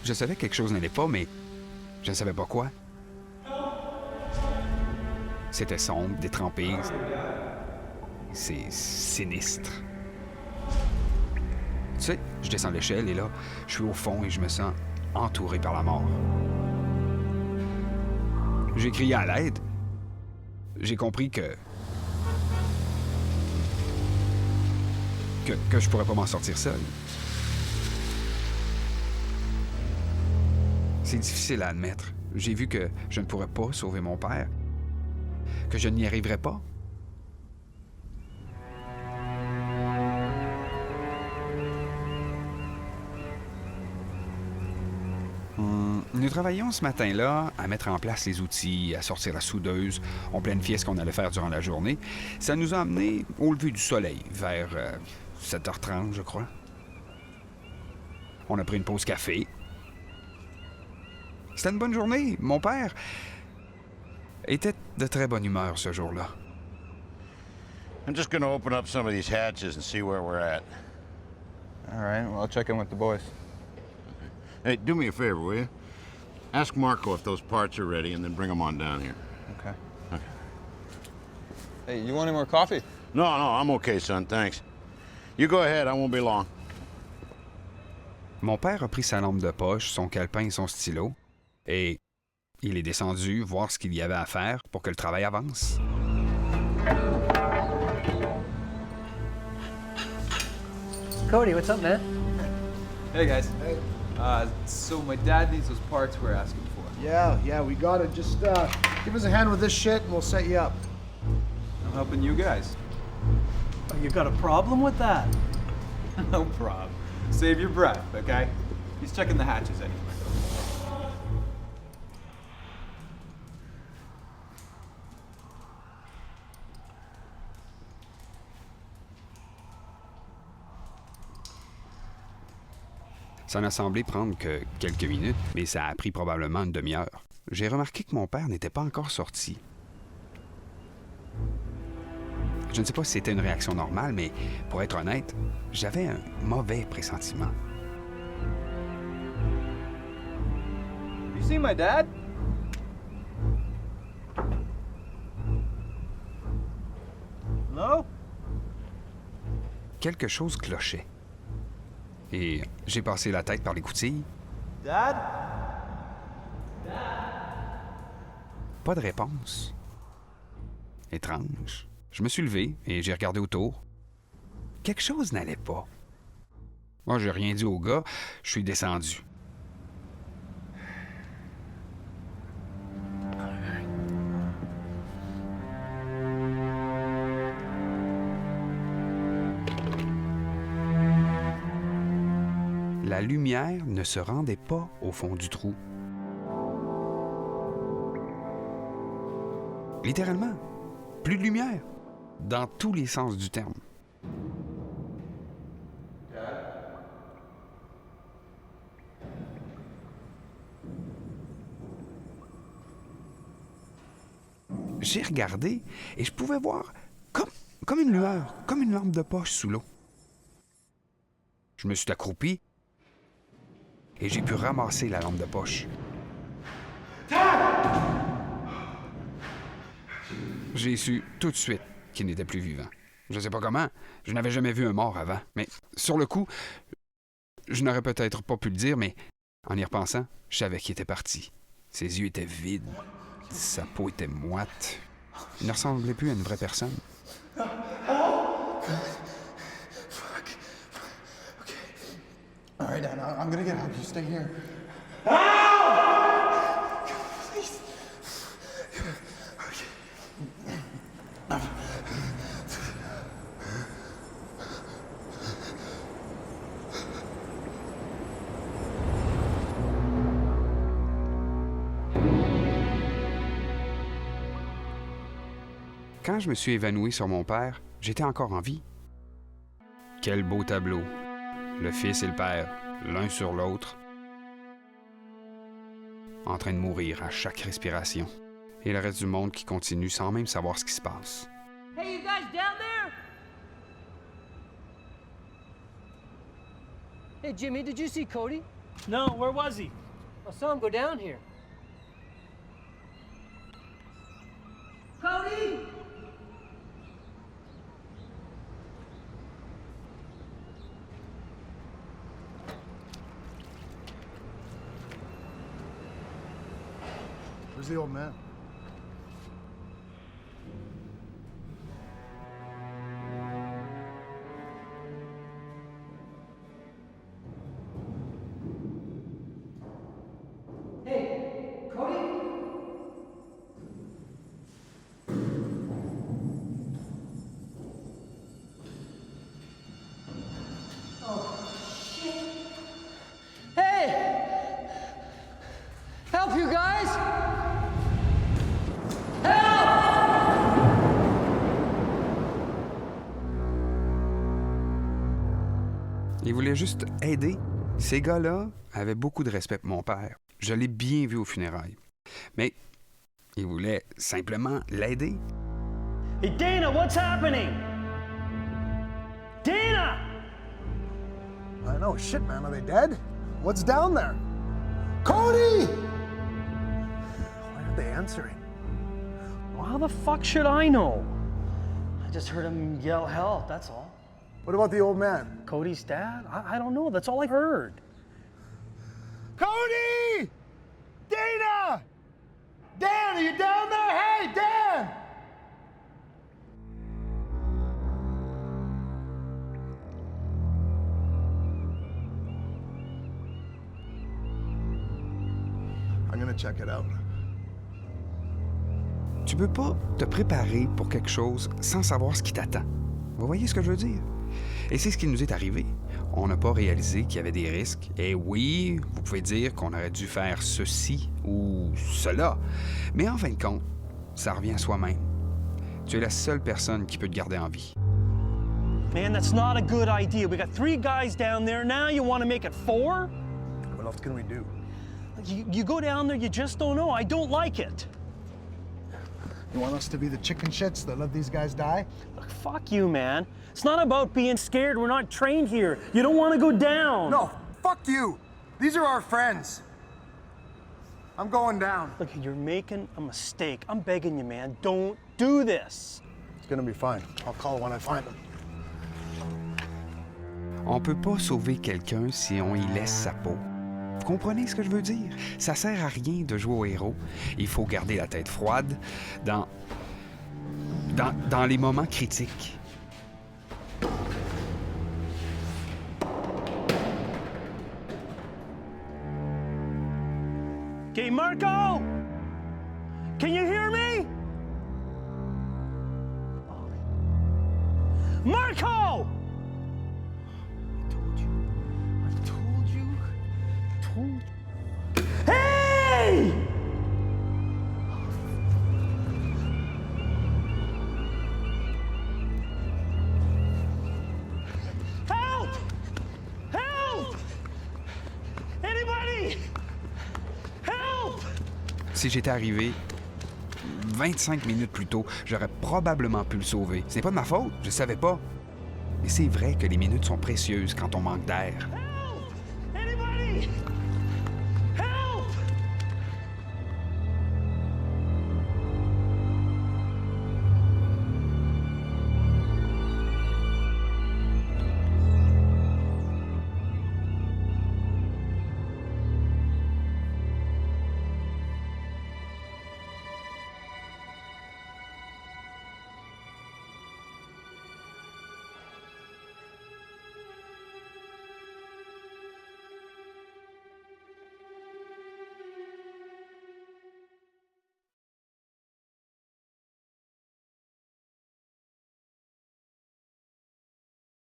Je savais que quelque chose n'allait pas, mais je ne savais pas quoi. C'était sombre, détrempé. C'est sinistre. Tu sais, je descends l'échelle et là, je suis au fond et je me sens entouré par la mort. J'ai crié à l'aide. J'ai compris que je pourrais pas m'en sortir seul. C'est difficile à admettre. J'ai vu que je ne pourrais pas sauver mon père, que je n'y arriverais pas. Nous travaillions ce matin-là à mettre en place les outils, à sortir la soudeuse. On planifiait ce qu'on allait faire durant la journée. Ça nous a amenés au lever du soleil, vers 7h30, je crois. On a pris une pause café. C'était une bonne journée. Mon père était de très bonne humeur ce jour-là. I'm just gonna open up some of these hatches and see where we're at. All right, well, I'll check in with the boys. Hey, do me a favor, will you? Ask Marco if those parts are ready and then bring them on down here. Okay. Okay. Hey, you want any more coffee? No, I'm okay, son, thanks. You go ahead, I won't be long. Mon père a pris sa lampe de poche, son calepin et son stylo, et il est descendu voir ce qu'il y avait à faire pour que le travail avance. Cody, what's up, man? Hey, guys. Hey. So my dad needs those parts we're asking for. Yeah, we got it. Just give us a hand with this shit and we'll set you up. I'm helping you guys. Oh, you got a problem with that? No problem. Save your breath, okay? He's checking the hatches anyway. Ça n'a semblé prendre que quelques minutes, mais ça a pris probablement une demi-heure. J'ai remarqué que mon père n'était pas encore sorti. Je ne sais pas si c'était une réaction normale, mais pour être honnête, j'avais un mauvais pressentiment. You see my dad? Hello? Quelque chose clochait. Et j'ai passé la tête par l'écoutille. Dad? Pas de réponse. Étrange. Je me suis levé et j'ai regardé autour. Quelque chose n'allait pas. Moi, j'ai rien dit au gars, je suis descendu. La lumière ne se rendait pas au fond du trou. Littéralement, plus de lumière, dans tous les sens du terme. J'ai regardé et je pouvais voir comme une lueur, comme une lampe de poche sous l'eau. Je me suis accroupi et j'ai pu ramasser la lampe de poche. J'ai su tout de suite qu'il n'était plus vivant. Je ne sais pas comment, je n'avais jamais vu un mort avant, mais sur le coup, je n'aurais peut-être pas pu le dire, mais en y repensant, je savais qu'il était parti. Ses yeux étaient vides, sa peau était moite. Il ne ressemblait plus à une vraie personne. All right, Dad, I'm gonna get help. You stay here. Please. Quand je me suis évanoui sur mon père, j'étais encore en vie. Quel beau tableau. Le fils et le père, l'un sur l'autre, en train de mourir à chaque respiration. Et le reste du monde qui continue sans même savoir ce qui se passe. Hey, you guys down there? Hey, Jimmy, did you see Cody? No, where was he? I saw him go down here. Cody! Where's the old man? Hey, Cody? Oh, shit. Hey! Help, you guys! Il voulait juste aider. Ces gars-là avaient beaucoup de respect pour mon père. Je l'ai bien vu aux funérailles. Mais il voulait simplement l'aider. Hey, Dana, what's happening? Dana! I know. Shit, man. Are they dead? What's down there? Cody! Why aren't they answering? Well, how the fuck should I know? I just heard him yell help, that's all. What about the old man? Cody's dad? I don't know, that's all I heard. Cody! Dana! Dan, are you down there? Hey, Dan! I'm gonna check it out. Tu peux pas te préparer pour quelque chose sans savoir ce qui t'attend. Vous voyez ce que je veux dire? Et c'est ce qui nous est arrivé. On n'a pas réalisé qu'il y avait des risques. Et oui, vous pouvez dire qu'on aurait dû faire ceci ou cela. Mais en fin de compte, ça revient à soi-même. Tu es la seule personne qui peut te garder en vie. Man, that's not a good idea. We got 3 guys down there, now you want to make it 4? What else can we do? You go down there, you just don't know. I don't like it. You want us to be the chicken shits that let these guys die? Look, fuck you, man. It's not about being scared. We're not trained here. You don't want to go down. No, fuck you. These are our friends. I'm going down. Look, you're making a mistake. I'm begging you, man. Don't do this. It's gonna be fine. I'll call when I find them. On peut pas sauver quelqu'un si on y laisse sa peau. Vous comprenez ce que je veux dire? Ça sert à rien de jouer au héros. Il faut garder la tête froide dans les moments critiques. Okay, Marco! Can you hear me? Marco! Hey! Help! Help! Anybody! Help! Si j'étais arrivé 25 minutes plus tôt, j'aurais probablement pu le sauver. Ce n'est pas de ma faute, je savais pas. Mais c'est vrai que les minutes sont précieuses quand on manque d'air. Help! Anybody!